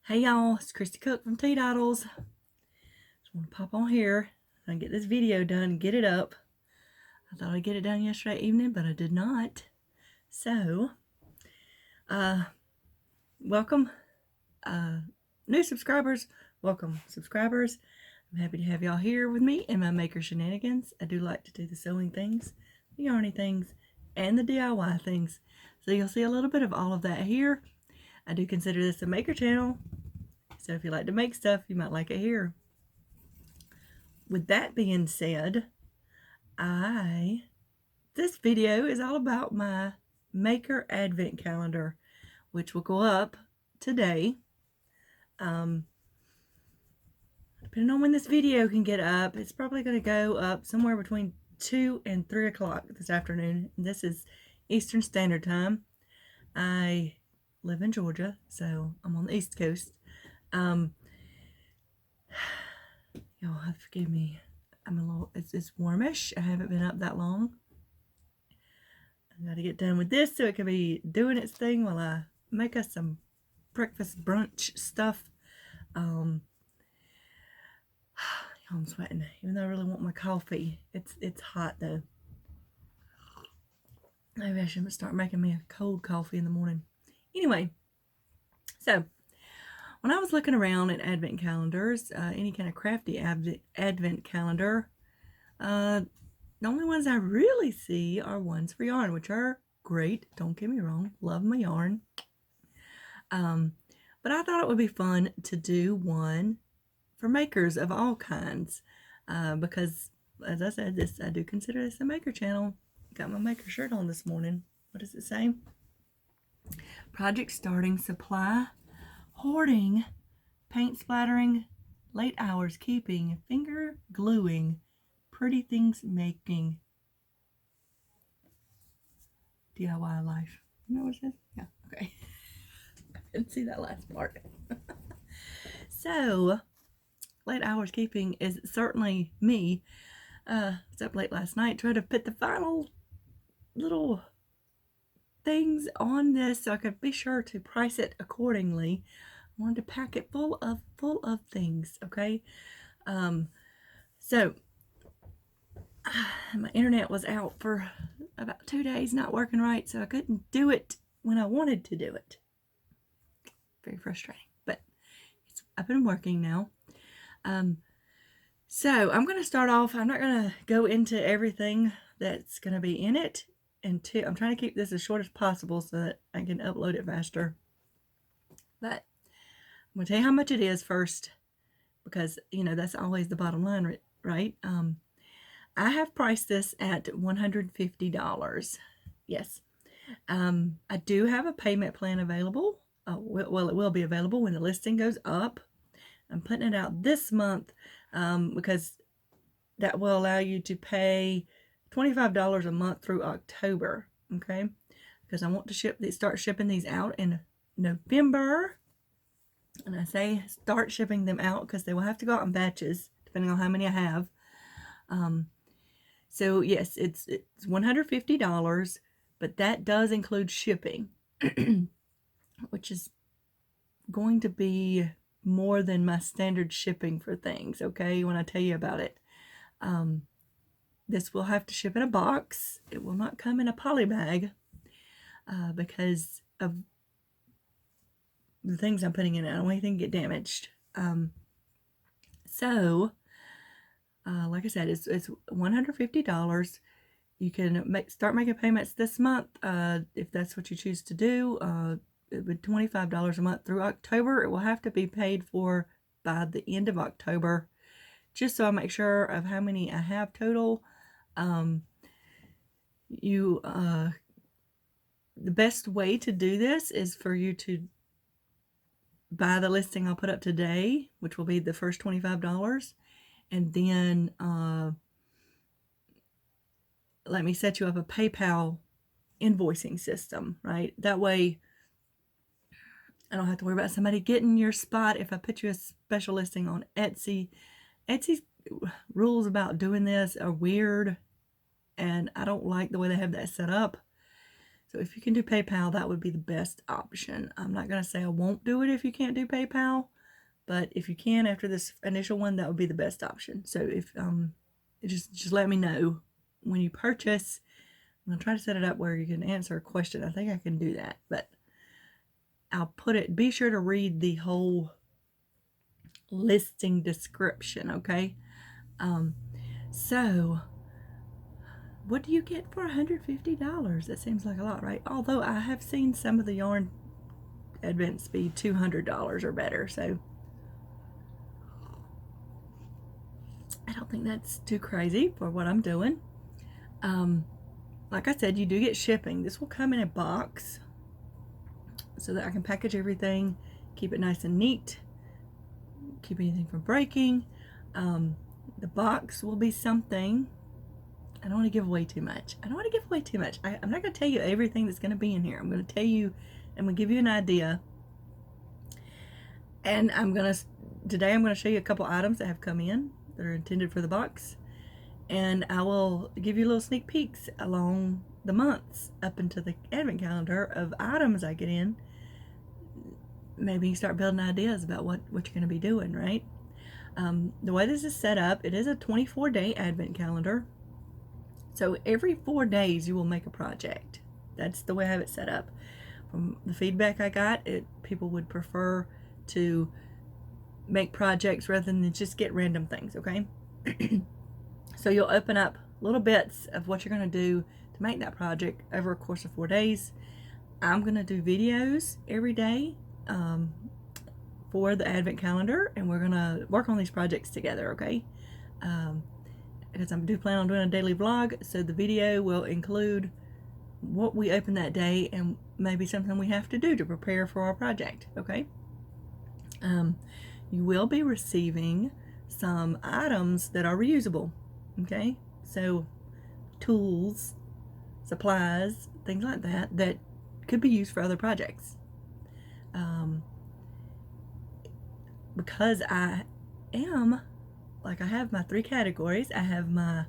Hey y'all, it's Christy Cook from Teadoddles. Just want to pop on here and get this video done and get it up. I thought I'd get it done yesterday evening, but I did not. So, welcome, new subscribers. Welcome, subscribers. I'm happy to have y'all here with me in my maker shenanigans. I do like to do the sewing things, the yarny things, and the DIY things. So you'll see a little bit of all of that here. I do consider this a maker channel. So if you like to make stuff, you might like it here. With that being said, this video is all about my Maker Advent Calendar, which will go up today. Depending on when this video can get up, it's probably going to go up somewhere between 2 and 3 o'clock this afternoon. This is Eastern Standard Time. I live in Georgia, so I'm on the East Coast. Y'all have to forgive me. It's warmish. I haven't been up that long. I gotta get done with this so it can be doing its thing while I make us some breakfast brunch stuff. I'm sweating, even though I really want my coffee. It's hot though. Maybe I should start making me a cold coffee in the morning. Anyway, so when I was looking around at advent calendars, any kind of crafty advent calendar, the only ones I really see are ones for yarn, which are great. Don't get me wrong, love my yarn. But I thought it would be fun to do one for makers of all kinds, because, as I said, I do consider this a maker channel. Got my maker shirt on this morning. What does it say? Project starting, supply, hoarding, paint splattering, late hours keeping, finger gluing, pretty things making, DIY life. You know what it says? Yeah, okay. I didn't see that last part. So, late hours keeping is certainly me. I was up late last night trying to put the final little things on this so I could be sure to price it accordingly. I wanted to pack it full of things, okay? So my internet was out for about 2 days, not working right, so I couldn't do it when I wanted to do it. Very frustrating, but it's up and working now. So I'm going to start off. I'm not going to go into everything that's going to be in it. I'm trying to keep this as short as possible so that I can upload it faster. But I'm going to tell you how much it is first, because, you know, that's always the bottom line, right? I have priced this at $150. Yes. I do have a payment plan available. Well, it will be available when the listing goes up. I'm putting it out this month because that will allow you to pay $25 a month through October, okay? Because I want to start shipping these out in November. And I say start shipping them out because they will have to go out in batches, depending on how many I have. So yes, it's $150, but that does include shipping, which is going to be more than my standard shipping for things, okay, when I tell you about it. This will have to ship in a box. It will not come in a poly bag because of the things I'm putting in it. I don't want anything to get damaged. Like I said, it's $150. You can start making payments this month if that's what you choose to do. It would $25 a month through October. It will have to be paid for by the end of October, just so I make sure of how many I have total. The best way to do this is for you to buy the listing I'll put up today, which will be the first $25, and then let me set you up a PayPal invoicing system, right? That way I don't have to worry about somebody getting your spot if I put you a special listing on Etsy. Etsy's rules about doing this are weird, and I don't like the way they have that set up. So if you can do PayPal, that would be the best option. I'm not going to say I won't do it if you can't do PayPal, but if you can after this initial one, that would be the best option. So if just let me know when you purchase. I'm going to try to set it up where you can answer a question. I think I can do that, but I'll put it, be sure to read the whole listing description, okay? So what do you get for $150? That seems like a lot, right? Although I have seen some of the yarn advents be $200 or better, so I don't think that's too crazy for what I'm doing. Like I said, you do get shipping. This will come in a box so that I can package everything, keep it nice and neat, keep anything from breaking. The box will be something. I don't want to give away too much. I'm not going to tell you everything that's going to be in here. I'm going to tell you, I'm going to give you an idea. And today I'm going to show you a couple items that have come in that are intended for the box. And I will give you little sneak peeks along the months up into the advent calendar of items I get in. Maybe you start building ideas about what you're going to be doing, right? The way this is set up, it is a 24-day advent calendar. So every 4 days you will make a project. That's the way I have it set up. From the feedback I got, people would prefer to make projects rather than just get random things, okay? So you'll open up little bits of what you're going to do to make that project over a course of 4 days. I'm going to do videos every day for the advent calendar, and we're going to work on these projects together, okay? Because I do plan on doing a daily vlog, so the video will include what we open that day and maybe something we have to do to prepare for our project, okay? You will be receiving some items that are reusable, okay? So tools, supplies, things like that could be used for other projects. Because I have my 3 categories. I have my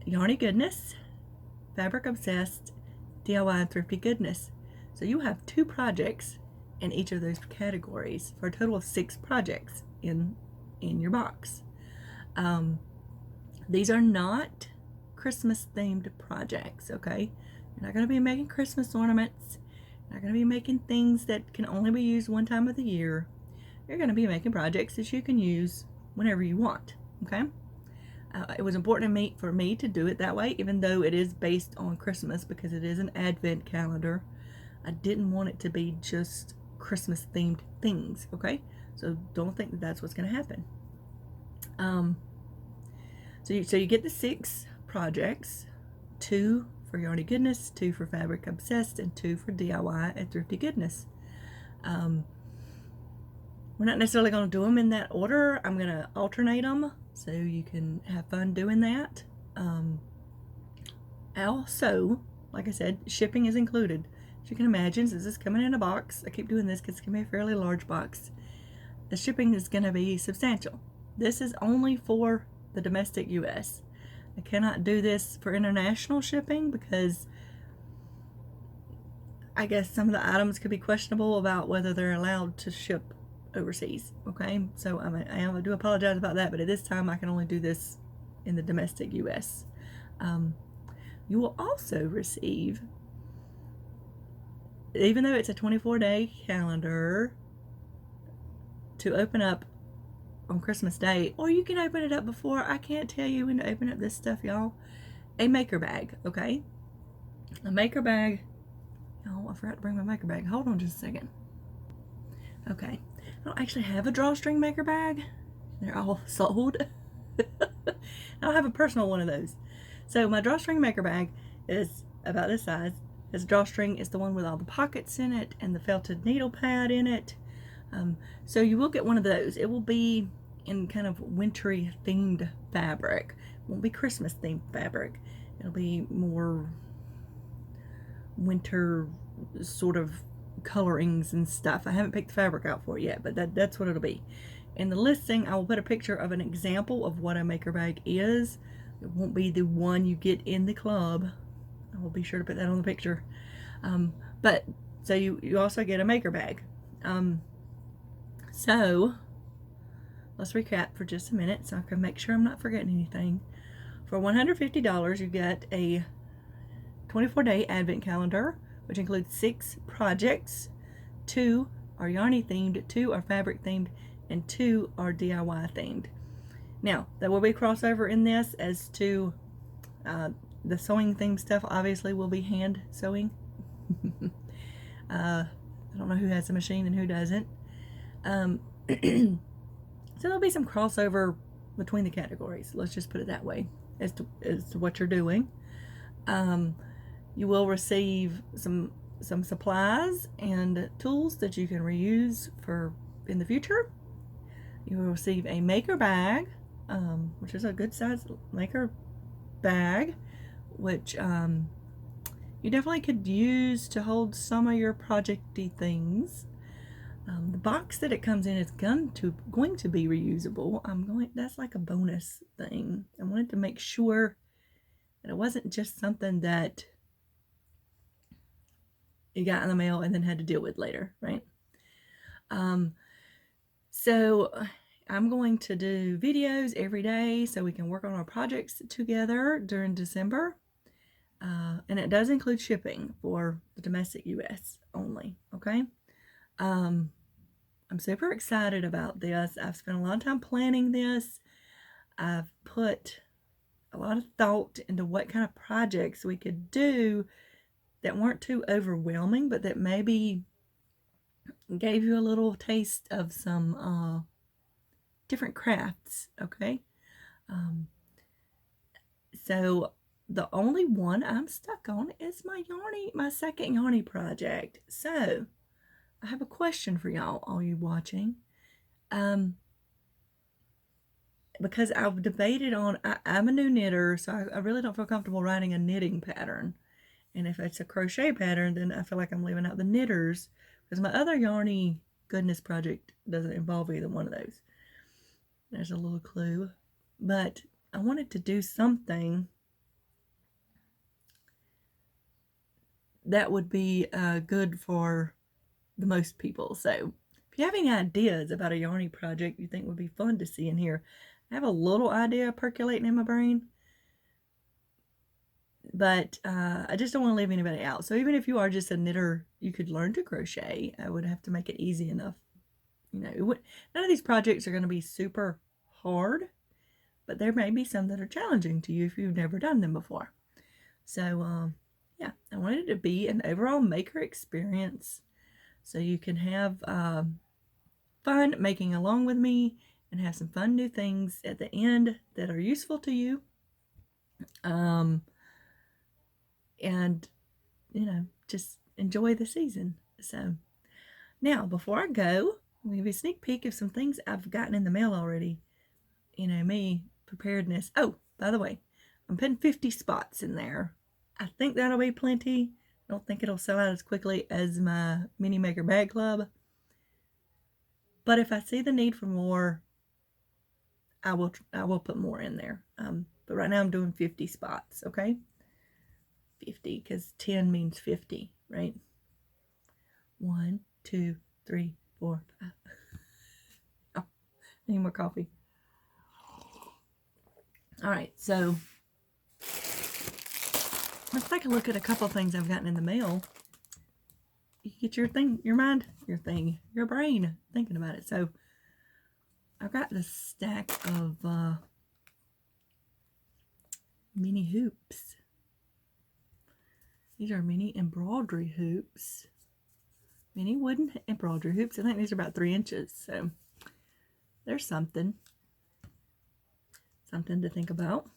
Yarny Goodness, Fabric Obsessed, DIY, and Thrifty Goodness. So you have 2 projects in each of those categories for a total of 6 projects in your box. These are not Christmas themed projects, okay? You're not going to be making Christmas ornaments. You're not going to be making things that can only be used one time of the year. You're going to be making projects that you can use whenever you want, okay? It was important for me to do it that way, even though it is based on Christmas, because it is an advent calendar. I didn't want it to be just Christmas themed things, okay? So don't think that that's what's going to happen. So you get the 6 projects, 2 for Yarny Goodness, 2 for Fabric Obsessed, and 2 for DIY and Thrifty Goodness. We're not necessarily going to do them in that order. I'm going to alternate them so you can have fun doing that. Also, like I said, shipping is included. As you can imagine, since this is coming in a box, I keep doing this because it's going to be a fairly large box. The shipping is going to be substantial. This is only for the domestic US. I cannot do this for international shipping because I guess some of the items could be questionable about whether they're allowed to ship overseas, okay? So I do apologize about that, but at this time I can only do this in the domestic US. You will also receive, even though it's a 24-day calendar, to open up on Christmas Day, or you can open it up before. I can't tell you when to open up this stuff, y'all. A maker bag, okay? A maker bag. Oh, I forgot to bring my maker bag. Hold on just a second. Okay. I don't actually have a drawstring maker bag. They're all sold. I don't have a personal one of those. So my drawstring maker bag is about this size. This drawstring is the one with all the pockets in it and the felted needle pad in it. So you will get one of those. It will be in kind of wintry themed fabric. It won't be Christmas themed fabric. It'll be more winter sort of colorings and stuff. I haven't picked the fabric out for it yet, but that's what it'll be. In the listing, I will put a picture of an example of what a maker bag is. It won't be the one you get in the club. I will be sure to put that on the picture. But so you also get a maker bag. So let's recap for just a minute so I can make sure I'm not forgetting anything. For $150, you get a 24-day advent calendar, which includes 6 projects. 2 are yarny themed, 2 are fabric themed, and 2 are DIY themed. Now, there will be crossover in this as to the sewing theme stuff. Obviously will be hand sewing. I don't know who has a machine and who doesn't. So there'll be some crossover between the categories. Let's just put it that way as to what you're doing. You will receive some supplies and tools that you can reuse for in the future. You will receive a maker bag, which is a good size maker bag, which you definitely could use to hold some of your projecty things. The box that it comes in is going to be reusable. That's like a bonus thing. I wanted to make sure that it wasn't just something that you got in the mail and then had to deal with later, right? So I'm going to do videos every day so we can work on our projects together during December. And it does include shipping for the domestic US only, okay? I'm super excited about this. I've spent a lot of time planning this. I've put a lot of thought into what kind of projects we could do that weren't too overwhelming, but that maybe gave you a little taste of some different crafts, okay? So the only one I'm stuck on is my second yarny project. So I have a question for y'all, all you watching. Because I've debated on, I'm a new knitter, so I really don't feel comfortable writing a knitting pattern. And if it's a crochet pattern, then I feel like I'm leaving out the knitters, because my other yarny goodness project doesn't involve either one of those. There's a little clue. But I wanted to do something that would be good for the most people. So if you have any ideas about a yarny project you think would be fun to see in here, I have a little idea percolating in my brain, but I just don't want to leave anybody out. So even if you are just a knitter, you could learn to crochet. I would have to make it easy enough. You know, none of these projects are going to be super hard, but there may be some that are challenging to you if you've never done them before. So yeah, I wanted it to be an overall maker experience, so you can have fun making along with me and have some fun new things at the end that are useful to you. And, you know, just enjoy the season. So now, before I go, I'm going to give you a sneak peek of some things I've gotten in the mail already. You know, me, preparedness. Oh, by the way, I'm putting 50 spots in there. I think that'll be plenty. I don't think it'll sell out as quickly as my Mini Maker Bag Club. But if I see the need for more, I will put more in there. But right now I'm doing 50 spots, okay? 50, because 10 means 50, right? 1, 2, 3, 4, 5. Oh, I need more coffee. All right, so let's take a look at a couple of things I've gotten in the mail. You get your brain thinking about it. So I've got this stack of mini hoops. These are mini embroidery hoops. Mini wooden embroidery hoops. I think these are about 3 inches. So there's something to think about.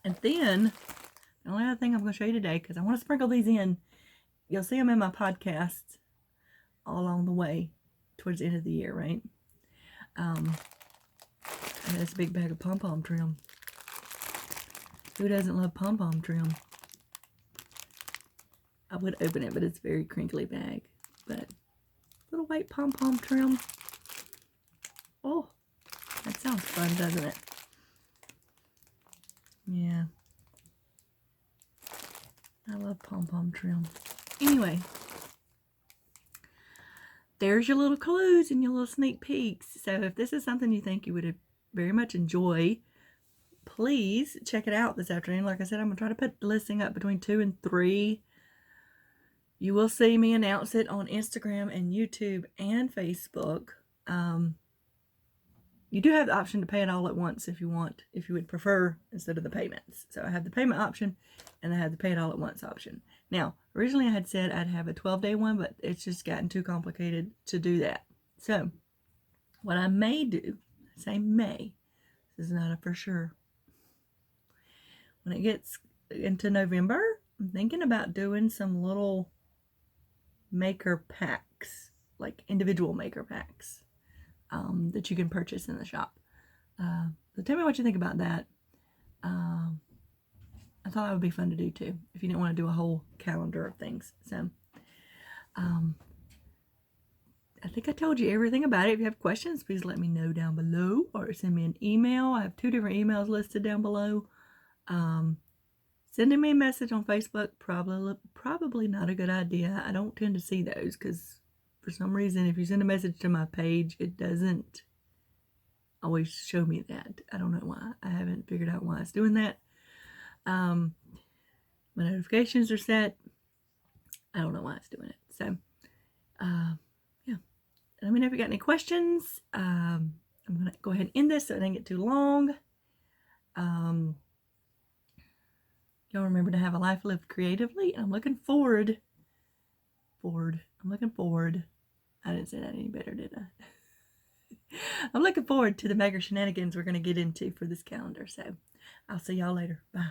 And then the only other thing I'm going to show you today, because I want to sprinkle these in. You'll see them in my podcasts all along the way towards the end of the year, right? And this big bag of pom-pom trim. Who doesn't love pom-pom trim? I would open it, but it's a very crinkly bag. But little white pom-pom trim. Oh, that sounds fun, doesn't it? Yeah. I love pom-pom trim. Anyway, there's your little clues and your little sneak peeks. So if this is something you think you would very much enjoy, please check it out this afternoon. Like I said, I'm going to try to put the listing up between 2 and 3. You will see me announce it on Instagram and YouTube and Facebook. You do have the option to pay it all at once if you want, if you would prefer, instead of the payments. So I have the payment option and I have the pay it all at once option. Now, originally I had said I'd have a 12-day one, but it's just gotten too complicated to do that. So what I may do, I say may, this is not a for sure. When it gets into November, I'm thinking about doing some little maker packs, like individual maker packs that you can purchase in the shop. So tell me what you think about that. I thought that would be fun to do too, if you didn't want to do a whole calendar of things. So I think I told you everything about it. If you have questions, please let me know down below or send me an email. I have 2 different emails listed down below. Sending me a message on Facebook, probably not a good idea. I don't tend to see those because for some reason, if you send a message to my page, it doesn't always show me that. I don't know why. I haven't figured out why it's doing that. My notifications are set. I don't know why it's doing it. So, yeah. Let me know if you got any questions. I'm going to go ahead and end this so it doesn't get too long. Y'all remember to have a life lived creatively. I'm looking forward. I didn't say that any better, did I? I'm looking forward to the maker shenanigans we're going to get into for this calendar. So I'll see y'all later. Bye.